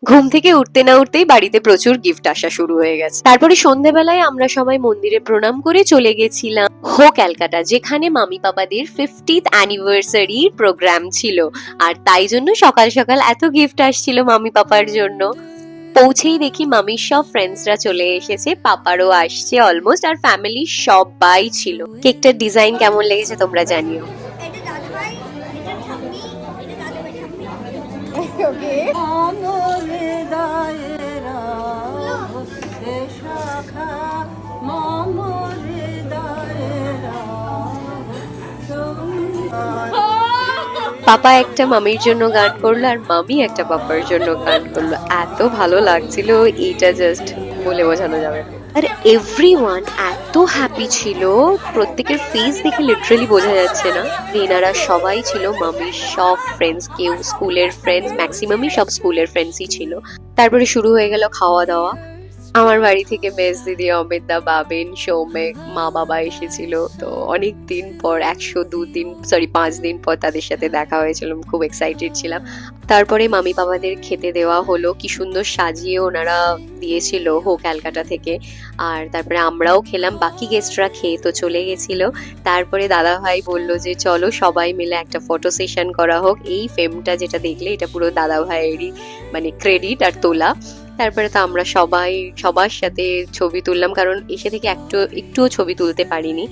ঘুম থেকে উঠতে না উঠতেই বাড়িতে প্রচুর গিফট আসা শুরু হয়ে গেছে। তারপরে সন্ধ্যেবেলায় আমরা সবাই মন্দিরে প্রণাম করে চলে গেছিলাম হো ক্যালকাটা, যেখানে মামি পাপাদের 50th অ্যানিভার্সারি প্রোগ্রাম ছিল। আর তাই জন্য সকাল সকাল এত গিফট আসছিল মামি পাপার জন্য। পৌঁছেই দেখি মামির সব ফ্রেন্ডসরা চলে এসেছে, পাপারও আসছে অলমোস্ট, আর ফ্যামিলি সবাই ছিল। কেকটার ডিজাইন কেমন লেগেছে তোমরা জানিও। এটা দাদুভাই, এটা ঠাম্মি, এটা দাদুভাই ঠাম্মি। ওকে আমলে দায়েরা হচ্ছে শাখা মামলে দায়েরা পাপা একটা মামির জন্য গান করলো আর মামি একটা পাপার জন্য গান করলো, এত ভালো লাগছিল, এইটা জাস্ট বলে বোঝানো যাবে না। আর এভরিওয়ান এত হ্যাপি ছিল, প্রত্যেকের ফেস দেখে লিটারালি বোঝা যাচ্ছে না। এনারা সবাই ছিল মামির সব ফ্রেন্ডস, কেউ স্কুলের ফ্রেন্ডস, ম্যাক্সিমামই সব স্কুলের ফ্রেন্ডসই ছিল। তারপরে শুরু হয়ে গেল খাওয়া দাওয়া। আমার বাড়ি থেকে বেশ দিদি, অমিত দা, বাবেন, সৌমেক, মা বাবা এসেছিল। তো অনেক দিন পর, 5 দিন পর তাদের সাথে দেখা হয়েছিল, খুব এক্সাইটেড ছিলাম। তারপরে মামি বাবাদের খেতে দেওয়া হলো, কি সুন্দর সাজিয়ে ওনারা দিয়েছিল হো ক্যালকাটা থেকে। আর তারপরে আমরাও খেলাম, বাকি গেস্টরা খেয়ে তো চলে গেছিল। তারপরে দাদা ভাই বললো যে চলো সবাই মিলে একটা ফটো সেশন করা হোক। এই ফ্রেমটা যেটা দেখলে এটা পুরো দাদা ভাইয়েরই মানে ক্রেডিট আর তোলা। তারপরে তো আমরা সবাই সবার সাথে ছবি তুললাম, কারণ এসে থেকে একটুও ছবি তুলতে পারিনি।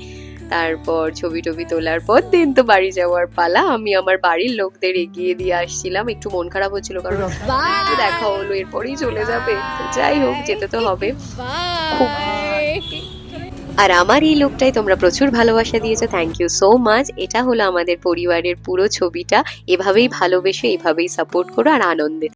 তারপর ছবি টবি তোলার পর দিন তো বাড়ি যাওয়ার পালা। আমি আমার বাড়ির লোকদের এগিয়ে দিয়ে আসছিলাম, একটু মন খারাপ হচ্ছিল কারণ তো দেখা হলো, এরপরেই চলে যাবে, তো যাই হোক যেতে তো হবে। খুব আর আমার এই লোকটাই তোমরা প্রচুর ভালোবাসা দিয়েছো, থ্যাংক ইউ সো মাচ। এটা হলো আমাদের পরিবারের পুরো ছবিটা। এভাবেই ভালোবেসে, এভাবেই সাপোর্ট করো আর আনন্দে